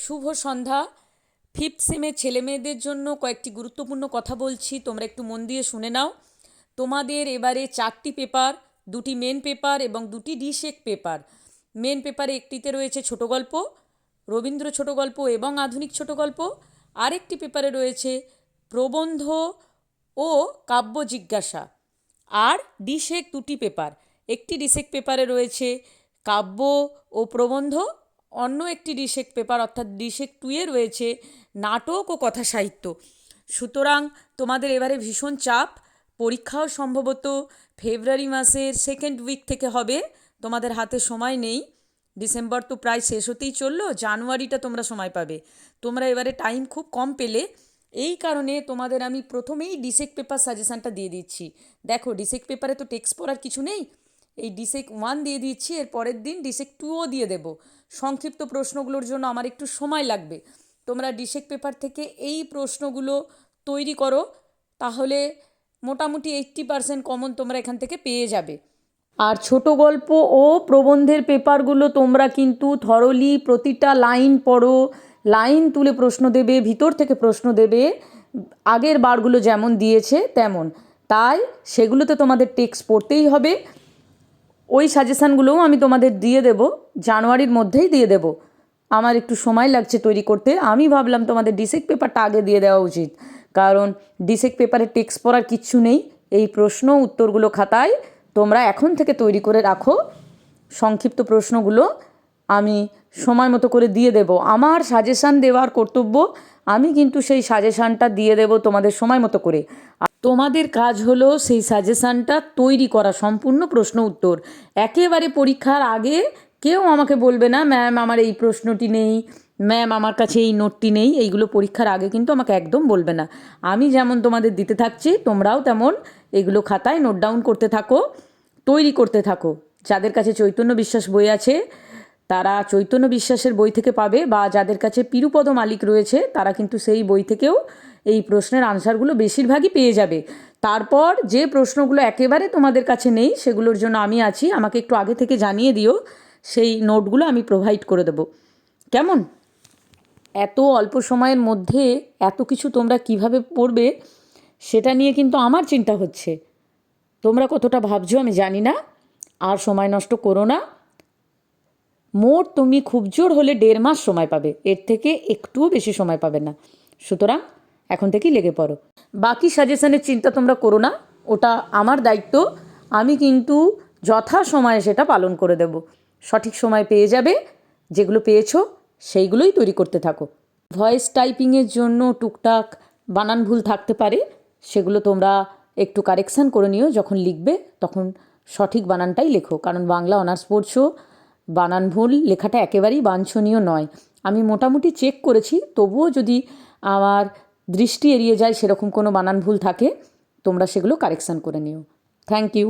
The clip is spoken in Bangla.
শুভ সন্ধ্যা। ফিফথ সেমের ছেলেমেয়েদের জন্য কয়েকটি গুরুত্বপূর্ণ কথা বলছি, তোমরা একটু মন দিয়ে শুনে নাও। তোমাদের এবারে 4টি পেপার, 2টি মেন পেপার এবং 2টি ডিশেক পেপার। মেন পেপারে একটিতে রয়েছে ছোট গল্প, রবীন্দ্র ছোট গল্প এবং আধুনিক ছোট গল্প। আরেকটি পেপারে রয়েছে প্রবন্ধ ও কাব্য জিজ্ঞাসা। আর ডিশেক 2টি পেপার, একটি ডিশেক পেপারে রয়েছে কাব্য ও প্রবন্ধ, অন্য একটি ডিশেক পেপার অর্থাৎ ডিশেক 2-এ রয়েছে নাটক ও কথা সাহিত্য। সুতরাং তোমাদের এবারে ভীষণ চাপ। পরীক্ষাও সম্ভবত ফেব্রুয়ারি মাসের সেকেন্ড উইক থেকে হবে। তোমাদের হাতে সময় নেই। ডিসেম্বর তো প্রায় শেষ হতেই চললো, জানুয়ারিটা তোমরা সময় পাবে। তোমরা এবারে টাইম খুব কম পেলে, এই কারণে তোমাদের আমি প্রথমেই ডিসেক পেপার সাজেশানটা দিয়ে দিচ্ছি। দেখো, ডিসেক পেপারে তো টেক্সট পড়ার কিছু নেই। এই ডিসেক 1 দিয়ে দিচ্ছি, এর পরের দিন ডিসেক 2ও দিয়ে দেব। সংক্ষিপ্ত প্রশ্নগুলোর জন্য আমার একটু সময় লাগবে। তোমরা ডিসেক পেপার থেকে এই প্রশ্নগুলো তৈরি করো, তাহলে মোটামুটি 80% কমন তোমরা এখান থেকে পেয়ে যাবে। আর ছোট গল্প ও প্রবন্ধের পেপারগুলো তোমরা কিন্তু থরলি প্রতিটা লাইন পড়ো, লাইন তুলে প্রশ্ন দেবে, ভিতর থেকে প্রশ্ন দেবে, আগের বারগুলো যেমন দিয়েছে তেমন। তাই সেগুলোতে তোমাদের টেক্সট পড়তেই হবে। ওই সাজেশানগুলোও আমি তোমাদের দিয়ে দেব, জানুয়ারির মধ্যেই দিয়ে দেব। আমার একটু সময় লাগছে তৈরি করতে। আমি ভাবলাম তোমাদের ডিসেক পেপারটা আগে দিয়ে দেওয়া উচিত, কারণ ডিসেক পেপারে টেক্সট পড়ার কিচ্ছু নেই। এই প্রশ্ন উত্তরগুলো খাতায় তোমরা এখন থেকে তৈরি করে রাখো। সংক্ষিপ্ত প্রশ্নগুলো আমি সময় মতো করে দিয়ে দেব। আমার সাজেশান দেওয়ার কর্তব্য, আমি কিন্তু সেই সাজেশানটা দিয়ে দেব তোমাদের সময় মতো করে। তোমাদের কাজ হলো সেই সাজেশানটা তৈরি করা, সম্পূর্ণ প্রশ্ন উত্তর। একেবারে পরীক্ষার আগে কেউ আমাকে বলবে না ম্যাম আমার এই প্রশ্নটি নেই, ম্যাম আমার কাছে এই নোটটি নেই। এইগুলো পরীক্ষার আগে কিন্তু আমাকে একদম বলবে না। আমি যেমন তোমাদের দিতে থাকছি, তোমরাও তেমন এগুলো খাতায় নোট ডাউন করতে থাকো, তৈরি করতে থাকো। যাদের কাছে চৈতন্য বিশ্বাস বই আছে তারা চৈতন্য বিশ্বাসের বই থেকে পাবে, বা যাদের কাছে পিরুপদ মালিক রয়েছে তারা কিন্তু সেই বই থেকেও এই প্রশ্নের আনসারগুলো বেশিরভাগই পেয়ে যাবে। তারপর যে প্রশ্নগুলো একেবারে তোমাদের কাছে নেই সেগুলোর জন্য আমি আছি, আমাকে একটু আগে থেকে জানিয়ে দিও, সেই নোটগুলো আমি প্রোভাইড করে দেবো। কেমন? এত অল্প সময়ের মধ্যে এত কিছু তোমরা কিভাবে পড়বে সেটা নিয়ে কিন্তু আমার চিন্তা হচ্ছে। তোমরা কতটা ভাবছো আমি জানি না। আর সময় নষ্ট করো না। মোট তুমি খুব জোর হলে 1.5 মাস সময় পাবে, এর থেকে একটুও বেশি সময় পাবে না। সুতরাং এখন থেকেই লেগে পড়ো। বাকি সাজেশনের চিন্তা তোমরা করো না, ওটা আমার দায়িত্ব। আমি কিন্তু যথাসময়ে সেটা পালন করে দেব। সঠিক সময় পেয়ে যাবে। যেগুলো পেয়েছো সেইগুলোই তৈরি করতে থাকো। ভয়েস টাইপিংয়ের জন্য টুকটাক বানান ভুল থাকতে পারে, সেগুলো তোমরা একটু কারেকশান করে নিও। যখন লিখবে তখন সঠিক বানানটাই লেখো, কারণ বাংলা অনার্স পড়ছো, বানান ভুল লেখাটা একেবারেই বাঞ্ছনীয় নয়। আমি মোটামুটি চেক করেছি, তবুও যদি আমার দৃষ্টি এড়িয়ে যায় সেরকম কোনো বানান ভুল থাকে, তোমরা সেগুলো কারেকশান করে নিও। Thank you.